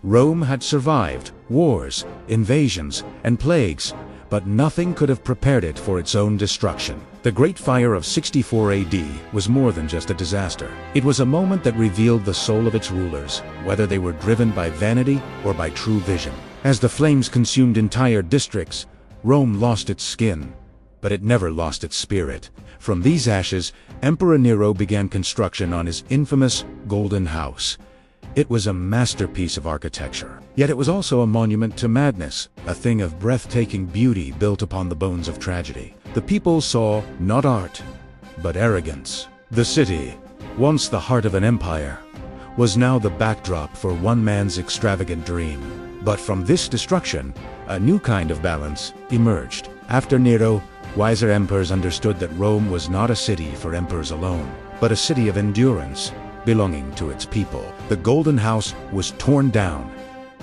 Rome had survived wars, invasions, and plagues, but nothing could have prepared it for its own destruction. The Great Fire of 64 AD was more than just a disaster. It was a moment that revealed the soul of its rulers, whether they were driven by vanity or by true vision. As the flames consumed entire districts, Rome lost its skin, but it never lost its spirit. From these ashes, Emperor Nero began construction on his infamous Golden House. It was a masterpiece of architecture. Yet it was also a monument to madness, a thing of breathtaking beauty built upon the bones of tragedy. The people saw not art, but arrogance. The city, once the heart of an empire, was now the backdrop for one man's extravagant dream. But from this destruction, a new kind of balance emerged. After Nero, wiser emperors understood that Rome was not a city for emperors alone, but a city of endurance, belonging to its people. The Golden House was torn down,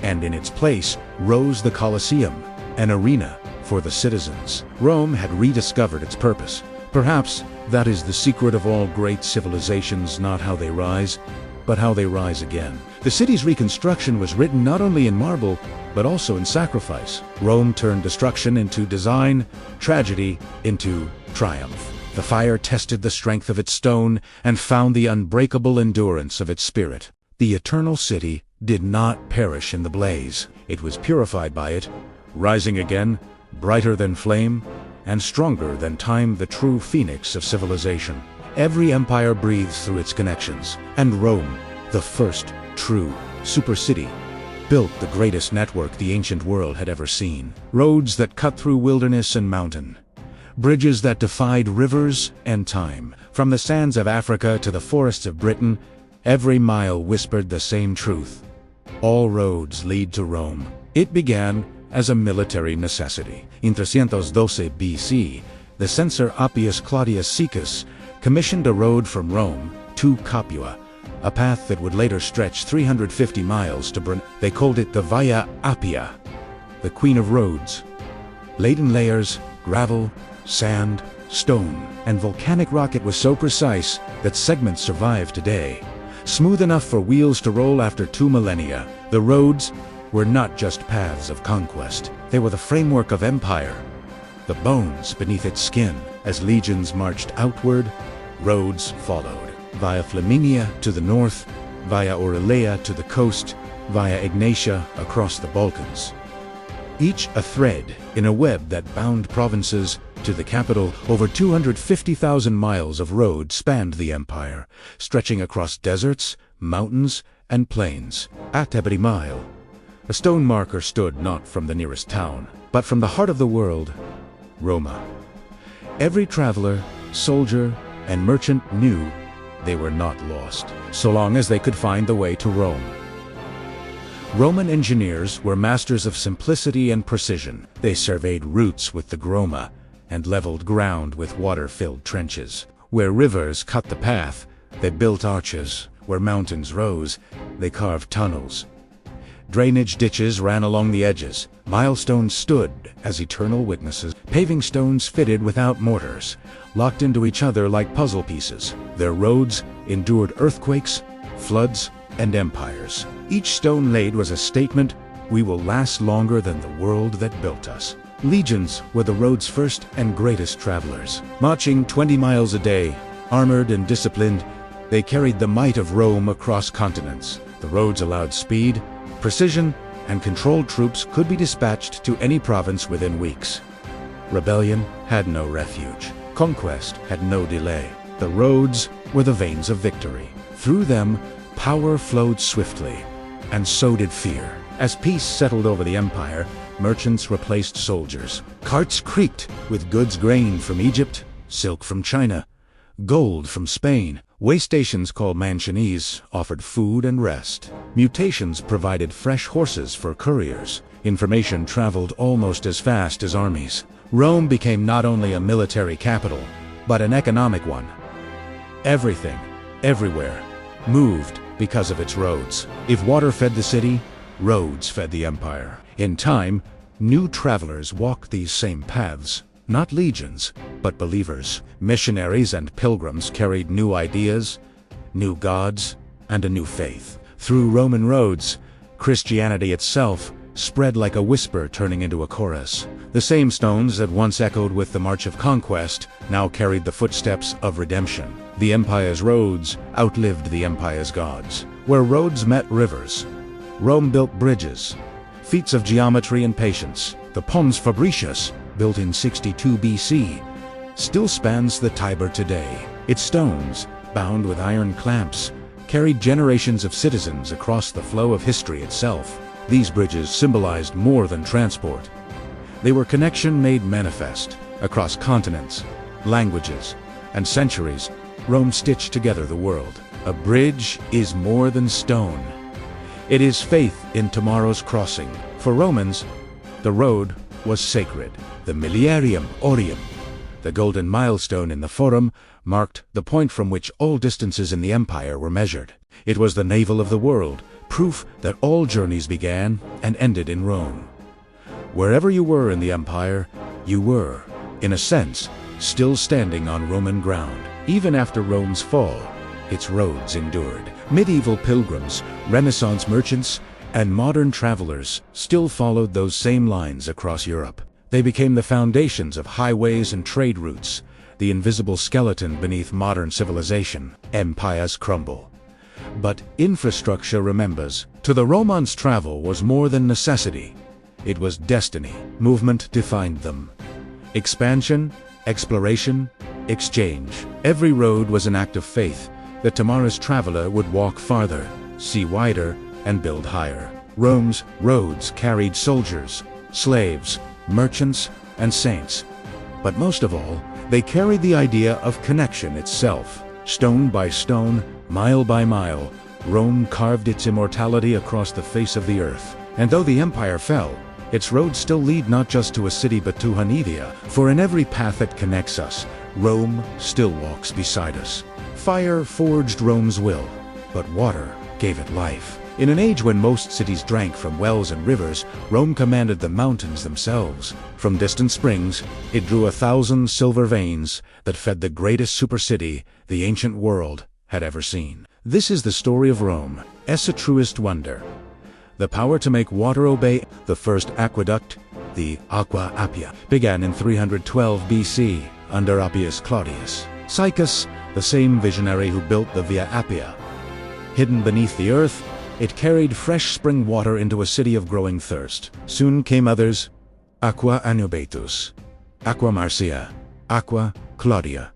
and in its place rose the Colosseum, an arena for the citizens. Rome had rediscovered its purpose. Perhaps that is the secret of all great civilizations, not how they rise, but how they rise again. The city's reconstruction was written not only in marble, but also in sacrifice. Rome turned destruction into design, tragedy into triumph. The fire tested the strength of its stone and found the unbreakable endurance of its spirit. The eternal city did not perish in the blaze. It was purified by it, rising again, brighter than flame, and stronger than time, the true phoenix of civilization. Every empire breathes through its connections, and Rome, the first true supercity, built the greatest network the ancient world had ever seen. Roads that cut through wilderness and mountain. Bridges that defied rivers and time. From the sands of Africa to the forests of Britain, every mile whispered the same truth. All roads lead to Rome. It began as a military necessity. In 312 BC, the censor Appius Claudius Caecus commissioned a road from Rome to Capua, a path that would later stretch 350 miles to Brno. They called it the Via Appia, the Queen of Roads. Laden layers, gravel, sand, stone, and volcanic rock. It was so precise that segments survive today. Smooth enough for wheels to roll after 2 millennia, the roads were not just paths of conquest. They were the framework of empire, the bones beneath its skin. As legions marched outward, roads followed. Via Flaminia to the north, via Aurelea to the coast, via Egnatia across the Balkans. Each a thread in a web that bound provinces to the capital. Over 250,000 miles of road spanned the empire, stretching across deserts, mountains, and plains. At every mile, a stone marker stood not from the nearest town, but from the heart of the world, Roma. Every traveler, soldier, and merchant knew they were not lost, so long as they could find the way to Rome. Roman engineers were masters of simplicity and precision. They surveyed routes with the groma and leveled ground with water-filled trenches. Where rivers cut the path, they built arches. Where mountains rose, they carved tunnels. Drainage ditches ran along the edges. Milestones stood as eternal witnesses. Paving stones fitted without mortars, locked into each other like puzzle pieces. Their roads endured earthquakes, floods, and empires. Each stone laid was a statement: we will last longer than the world that built us. Legions were the road's first and greatest travelers. Marching 20 miles a day, armored and disciplined, they carried the might of Rome across continents. The roads allowed speed, precision, and controlled troops could be dispatched to any province within weeks. Rebellion had no refuge. Conquest had no delay. The roads were the veins of victory. Through them, power flowed swiftly, and so did fear. As peace settled over the empire, merchants replaced soldiers. Carts creaked with goods, grain from Egypt, silk from China, gold from Spain. Way stations called mansionese offered food and rest. Mutations provided fresh horses for couriers. Information traveled almost as fast as armies. Rome became not only a military capital, but an economic one. Everything, everywhere, moved because of its roads. If water fed the city, roads fed the empire. In time, new travelers walked these same paths. Not legions, but believers. Missionaries and pilgrims carried new ideas, new gods, and a new faith. Through Roman roads, Christianity itself spread like a whisper turning into a chorus. The same stones that once echoed with the march of conquest now carried the footsteps of redemption. The empire's roads outlived the empire's gods. Where roads met rivers, Rome built bridges. Feats of geometry and patience, the Pons Fabricius, built in 62 BC, still spans the Tiber today. Its stones, bound with iron clamps, carried generations of citizens across the flow of history itself. These bridges symbolized more than transport. They were connection made manifest. Across continents, languages, and centuries, Rome stitched together the world. A bridge is more than stone. It is faith in tomorrow's crossing. For Romans, the road was sacred. The Miliarium Orium, the golden milestone in the Forum, marked the point from which all distances in the empire were measured. It was the navel of the world, proof that all journeys began and ended in Rome. Wherever you were in the empire, you were, in a sense, still standing on Roman ground. Even after Rome's fall, its roads endured. Medieval pilgrims, Renaissance merchants, and modern travelers still followed those same lines across Europe. They became the foundations of highways and trade routes, the invisible skeleton beneath modern civilization. Empires crumble, but infrastructure remembers. To the Romans, travel was more than necessity. It was destiny. Movement defined them. Expansion, exploration, exchange. Every road was an act of faith that tomorrow's traveler would walk farther, see wider, and build higher. Rome's roads carried soldiers, slaves, merchants, and saints. But most of all, they carried the idea of connection itself. Stone by stone, mile by mile, Rome carved its immortality across the face of the earth. And though the empire fell, its roads still lead not just to a city but to Hanivia. For in every path that connects us, Rome still walks beside us. Fire forged Rome's will, but water gave it life. In an age when most cities drank from wells and rivers, Rome commanded the mountains themselves. From distant springs, it drew 1,000 silver veins that fed the greatest supercity the ancient world had ever seen. This is the story of Rome, as a truest wonder. The power to make water obey. The first aqueduct, the Aqua Appia, began in 312 BC under Appius Claudius. Sychus, the same visionary who built the Via Appia. Hidden beneath the earth, it carried fresh spring water into a city of growing thirst. Soon came others, Aqua Anubatus, Aqua Marcia, Aqua Claudia.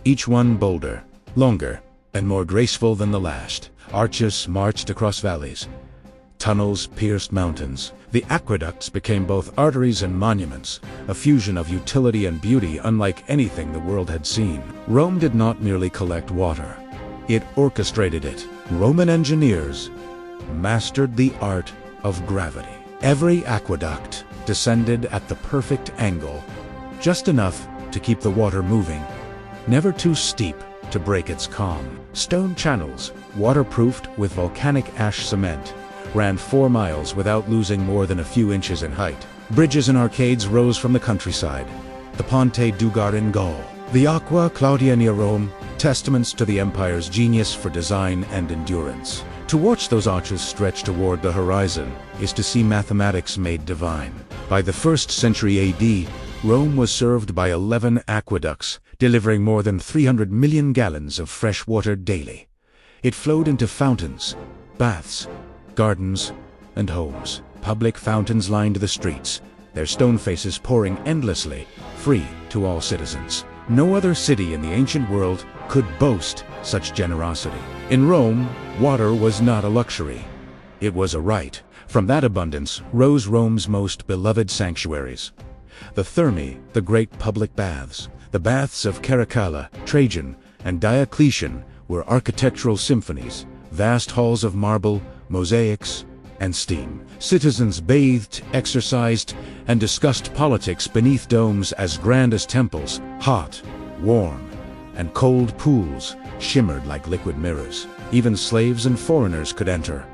Each one bolder, longer, and more graceful than the last. Arches marched across valleys. Tunnels pierced mountains. The aqueducts became both arteries and monuments, a fusion of utility and beauty unlike anything the world had seen. Rome did not merely collect water. It orchestrated it. Roman engineers mastered the art of gravity. Every aqueduct descended at the perfect angle, just enough to keep the water moving, never too steep to break its calm. Stone channels, waterproofed with volcanic ash cement, ran 4 miles without losing more than a few inches in height. Bridges and arcades rose from the countryside. The Ponte du Gard in Gaul, the Aqua Claudia near Rome, testaments to the empire's genius for design and endurance. To watch those arches stretch toward the horizon is to see mathematics made divine. By the 1st century AD, Rome was served by 11 aqueducts, delivering more than 300 million gallons of fresh water daily. It flowed into fountains, baths, gardens, and homes. Public fountains lined the streets, their stone faces pouring endlessly, free to all citizens. No other city in the ancient world could boast such generosity. In Rome, water was not a luxury. It was a right. From that abundance rose Rome's most beloved sanctuaries. The Thermae, the great public baths. The baths of Caracalla, Trajan, and Diocletian were architectural symphonies, vast halls of marble, mosaics, and steam. Citizens bathed, exercised, and discussed politics beneath domes as grand as temples. Hot, warm, and cold pools shimmered like liquid mirrors. Even slaves and foreigners could enter.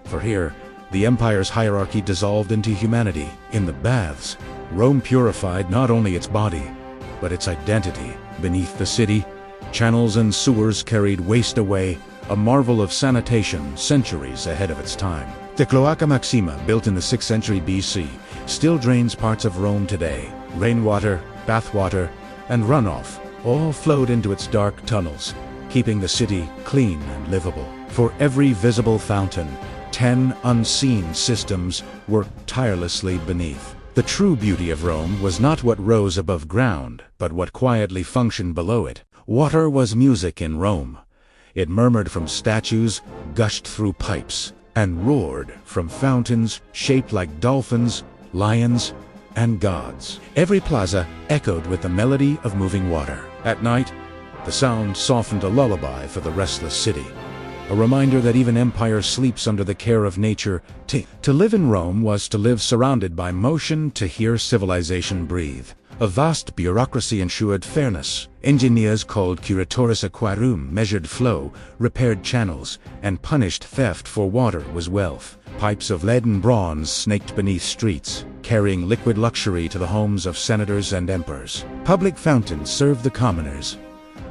For here, the empire's hierarchy dissolved into humanity. In the baths, Rome purified not only its body, but its identity. Beneath the city, channels and sewers carried waste away, a marvel of sanitation centuries ahead of its time. The Cloaca Maxima, built in the 6th century BC, still drains parts of Rome today. Rainwater, bathwater, and runoff all flowed into its dark tunnels, keeping the city clean and livable. For every visible fountain, 10 unseen systems worked tirelessly beneath. The true beauty of Rome was not what rose above ground, but what quietly functioned below it. Water was music in Rome. It murmured from statues, gushed through pipes, and roared from fountains shaped like dolphins, lions, and gods. Every plaza echoed with the melody of moving water. At night, the sound softened a lullaby for the restless city, a reminder that even empire sleeps under the care of nature. To live in Rome was to live surrounded by motion, to hear civilization breathe. A vast bureaucracy ensured fairness. Engineers called curatores aquarum measured flow, repaired channels, and punished theft, for water was wealth. Pipes of lead and bronze snaked beneath streets, carrying liquid luxury to the homes of senators and emperors. Public fountains served the commoners,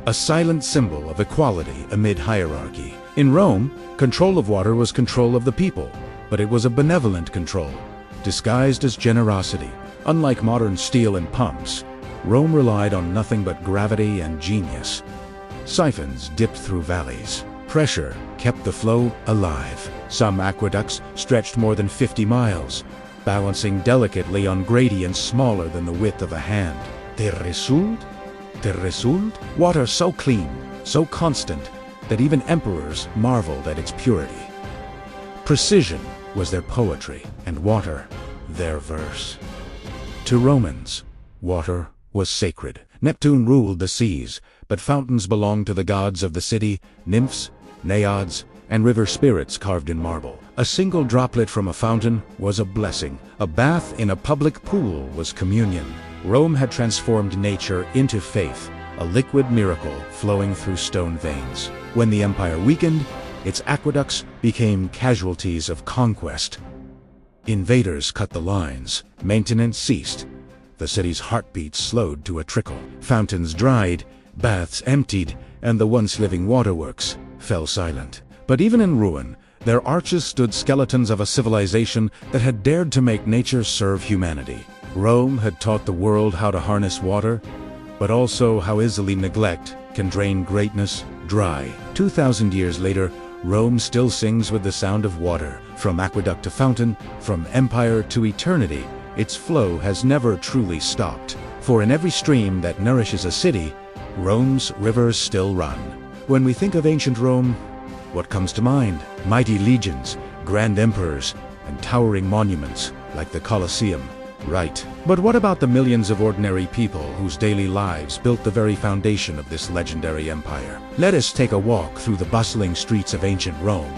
a silent symbol of equality amid hierarchy. In Rome, control of water was control of the people, but it was a benevolent control, disguised as generosity. Unlike modern steel and pumps, Rome relied on nothing but gravity and genius. Siphons dipped through valleys. Pressure kept the flow alive. Some aqueducts stretched more than 50 miles, balancing delicately on gradients smaller than the width of a hand. The result? Water so clean, so constant, that even emperors marveled at its purity. Precision was their poetry, and water their verse. To Romans, water was sacred. Neptune ruled the seas, but fountains belonged to the gods of the city, nymphs, naiads, and river spirits carved in marble. A single droplet from a fountain was a blessing. A bath in a public pool was communion. Rome had transformed nature into faith, a liquid miracle flowing through stone veins. When the empire weakened, its aqueducts became casualties of conquest. Invaders cut the lines, maintenance ceased, the city's heartbeat slowed to a trickle. Fountains dried, baths emptied, and the once living waterworks fell silent. But even in ruin, their arches stood skeletons of a civilization that had dared to make nature serve humanity. Rome had taught the world how to harness water, but also how easily neglect can drain greatness dry. 2,000 years later, Rome still sings with the sound of water. From aqueduct to fountain, from empire to eternity, its flow has never truly stopped. For in every stream that nourishes a city, Rome's rivers still run. When we think of ancient Rome, what comes to mind? Mighty legions, grand emperors, and towering monuments like the Colosseum. Right. But what about the millions of ordinary people whose daily lives built the very foundation of this legendary empire? Let us take a walk through the bustling streets of ancient Rome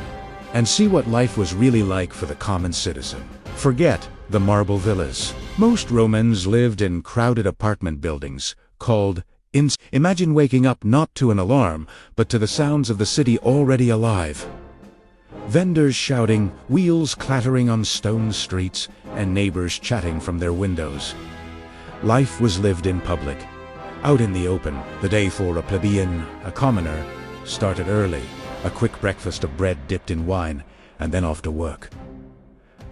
and see what life was really like for the common citizen. Forget the marble villas. Most Romans lived in crowded apartment buildings called inns. Imagine waking up not to an alarm, but to the sounds of the city already alive. Vendors shouting, wheels clattering on stone streets, and neighbors chatting from their windows. Life was lived in public, out in the open. The day for a plebeian, a commoner, started early, a quick breakfast of bread dipped in wine, and then off to work.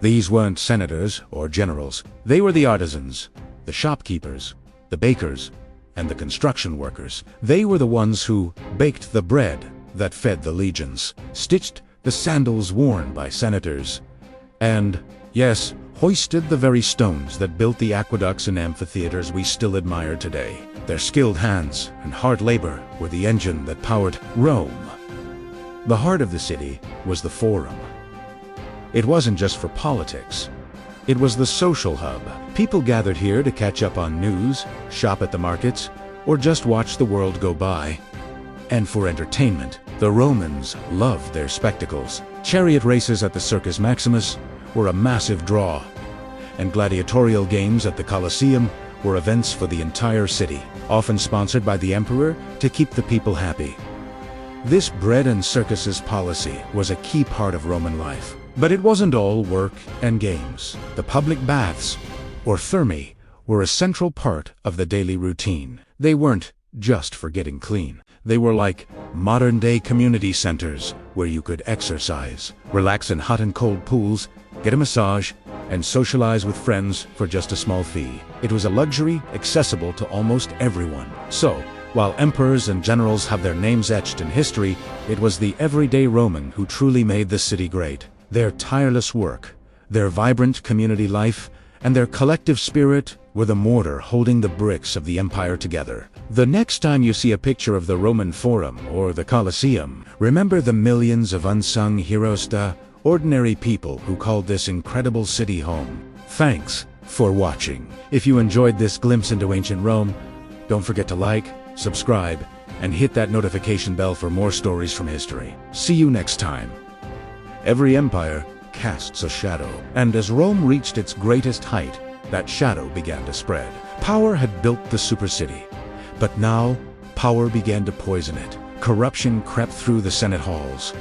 These weren't senators or generals. They were the artisans, the shopkeepers, the bakers, and the construction workers. They were the ones who baked the bread that fed the legions, stitched the sandals worn by senators, and, yes, hoisted the very stones that built the aqueducts and amphitheaters we still admire today. Their skilled hands and hard labor were the engine that powered Rome. The heart of the city was the Forum. It wasn't just for politics. It was the social hub. People gathered here to catch up on news, shop at the markets, or just watch the world go by. And for entertainment, the Romans loved their spectacles. Chariot races at the Circus Maximus were a massive draw, and gladiatorial games at the Colosseum were events for the entire city, often sponsored by the emperor to keep the people happy. This bread and circuses policy was a key part of Roman life. But it wasn't all work and games. The public baths, or thermae, were a central part of the daily routine. They weren't just for getting clean. They were like modern-day community centers where you could exercise, relax in hot and cold pools, get a massage, and socialize with friends for just a small fee. It was a luxury accessible to almost everyone. So, while emperors and generals have their names etched in history, it was the everyday Roman who truly made the city great. Their tireless work, their vibrant community life, and their collective spirit were the mortar holding the bricks of the empire together. The next time you see a picture of the Roman Forum or the Colosseum, remember the millions of unsung heroes, the ordinary people who called this incredible city home. Thanks for watching. If you enjoyed this glimpse into ancient Rome, don't forget to like, subscribe, and hit that notification bell for more stories from history. See you next time. Every empire casts a shadow, and as Rome reached its greatest height, that shadow began to spread. Power had built the Supercity, but now power began to poison it. Corruption crept through the Senate halls.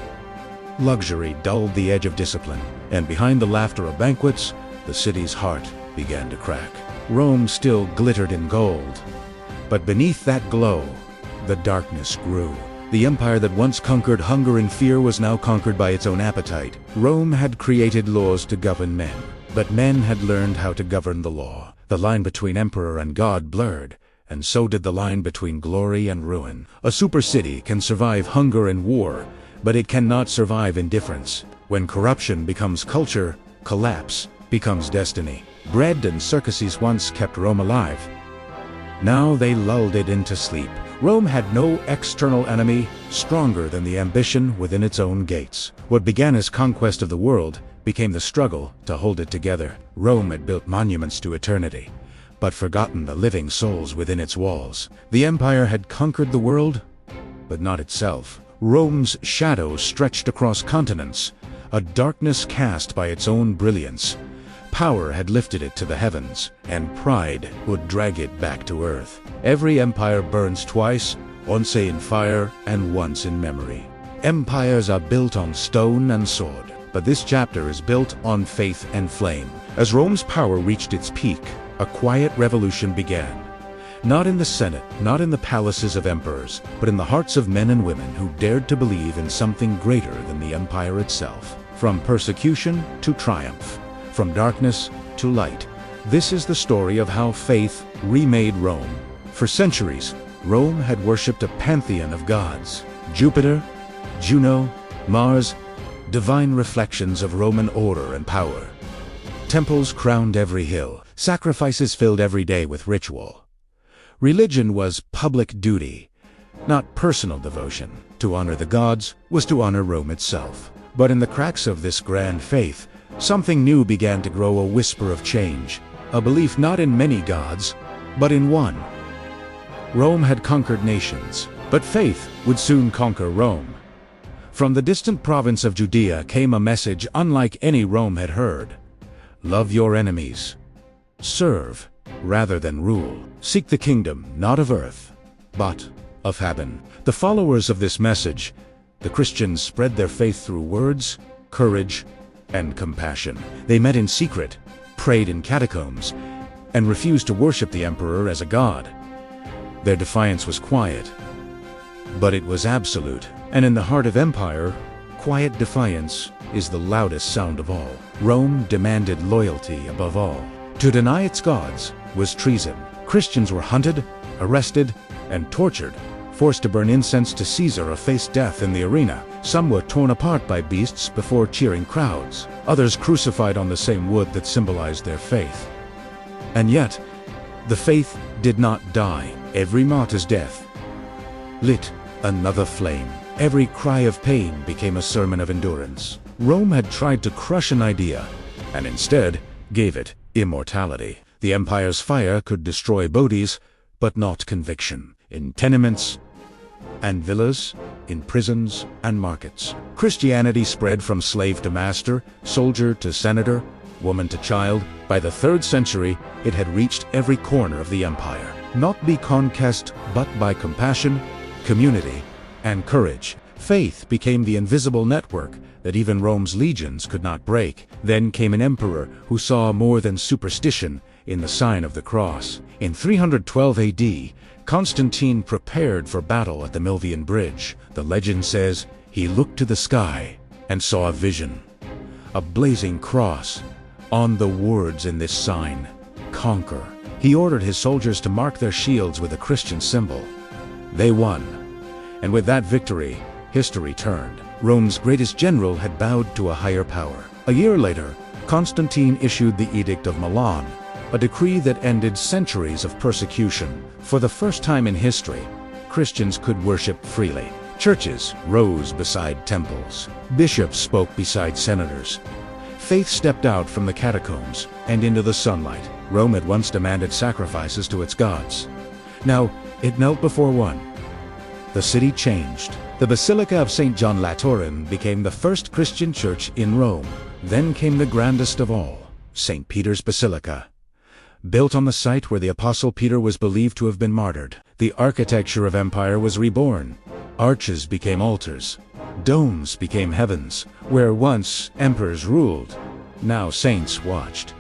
Luxury dulled the edge of discipline, and behind the laughter of banquets, the city's heart began to crack. Rome still glittered in gold, but beneath that glow, the darkness grew. The empire that once conquered hunger and fear was now conquered by its own appetite. Rome had created laws to govern men, but men had learned how to govern the law. The line between emperor and god blurred, and so did the line between glory and ruin. A supercity can survive hunger and war, but it cannot survive indifference. When corruption becomes culture, collapse becomes destiny. Bread and circuses once kept Rome alive. Now they lulled it into sleep. Rome had no external enemy stronger than the ambition within its own gates. What began as conquest of the world became the struggle to hold it together. Rome had built monuments to eternity, but forgotten the living souls within its walls. The empire had conquered the world, but not itself. Rome's shadow stretched across continents, a darkness cast by its own brilliance. Power had lifted it to the heavens, and pride would drag it back to earth. Every empire burns twice, once in fire and once in memory. Empires are built on stone and sword, but this chapter is built on faith and flame. As Rome's power reached its peak, a quiet revolution began. Not in the Senate, not in the palaces of emperors, but in the hearts of men and women who dared to believe in something greater than the empire itself. From persecution to triumph, from darkness to light. This is the story of how faith remade Rome. For centuries, Rome had worshipped a pantheon of gods. Jupiter, Juno, Mars, divine reflections of Roman order and power. Temples crowned every hill. Sacrifices filled every day with ritual. Religion was public duty, not personal devotion. To honor the gods was to honor Rome itself. But in the cracks of this grand faith, something new began to grow, a whisper of change, a belief not in many gods, but in one. Rome had conquered nations, but faith would soon conquer Rome. From the distant province of Judea came a message unlike any Rome had heard. Love your enemies. Serve rather than rule. Seek the kingdom not of earth, but of heaven. The followers of this message, the Christians, spread their faith through words, courage, and compassion. They met in secret, prayed in catacombs, and refused to worship the emperor as a god. Their defiance was quiet, but it was absolute. And in the heart of empire, quiet defiance is the loudest sound of all. Rome demanded loyalty above all. To deny its gods was treason. Christians were hunted, arrested, and tortured, forced to burn incense to Caesar or face death in the arena. Some were torn apart by beasts before cheering crowds. Others crucified on the same wood that symbolized their faith. And yet, the faith did not die. Every martyr's death lit another flame. Every cry of pain became a sermon of endurance. Rome had tried to crush an idea, and instead gave it immortality. The empire's fire could destroy bodies, but not conviction. In tenements and villas, in prisons and markets, Christianity spread from slave to master, soldier to senator, woman to child. By the 3rd century, it had reached every corner of the empire. Not by conquest, but by compassion, community, and courage. Faith became the invisible network that even Rome's legions could not break. Then came an emperor who saw more than superstition in the sign of the cross. In 312 AD, Constantine prepared for battle at the Milvian Bridge. The legend says he looked to the sky and saw a vision, a blazing cross. On the words in this sign, "Conquer." He ordered his soldiers to mark their shields with a Christian symbol. They won, and with that victory, history turned. Rome's greatest general had bowed to a higher power. A year later, Constantine issued the Edict of Milan, a decree that ended centuries of persecution. For the first time in history, Christians could worship freely. Churches rose beside temples. Bishops spoke beside senators. Faith stepped out from the catacombs and into the sunlight. Rome had once demanded sacrifices to its gods. Now, it knelt before one. The city changed. The Basilica of St. John Lateran became the first Christian church in Rome. Then came the grandest of all, St. Peter's Basilica. Built on the site where the Apostle Peter was believed to have been martyred, the architecture of empire was reborn. Arches became altars. Domes became heavens. Where once emperors ruled, now saints watched.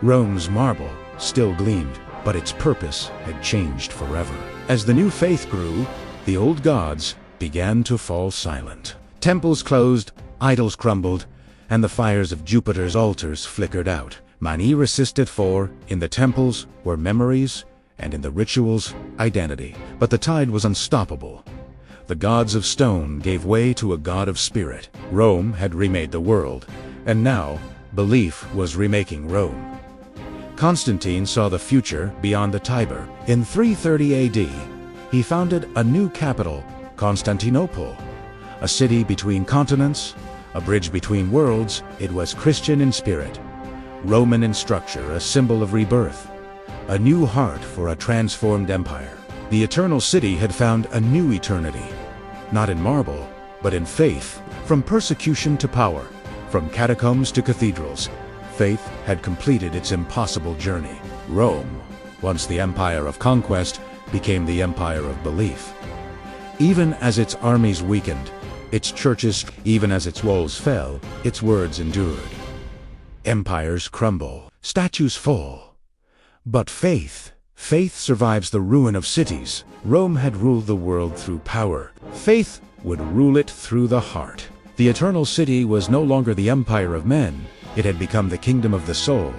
Rome's marble still gleamed, but its purpose had changed forever. As the new faith grew, the old gods began to fall silent. Temples closed, idols crumbled, and the fires of Jupiter's altars flickered out. Mani resisted, for in the temples were memories, and in the rituals, identity. But the tide was unstoppable. The gods of stone gave way to a god of spirit. Rome had remade the world, and now belief was remaking Rome. Constantine saw the future beyond the Tiber. In 330 AD, he founded a new capital, Constantinople, a city between continents, a bridge between worlds. It was Christian in spirit, Roman in structure, a symbol of rebirth, a new heart for a transformed empire. The eternal city had found a new eternity, not in marble, but in faith. From persecution to power, from catacombs to cathedrals, faith had completed its impossible journey. Rome, once the empire of conquest, became the empire of belief. Even as its armies weakened, its churches, even as its walls fell, its words endured. Empires crumble, statues fall. But faith survives the ruin of cities. Rome had ruled the world through power. Faith would rule it through the heart. The eternal city was no longer the empire of men. It had become the kingdom of the soul.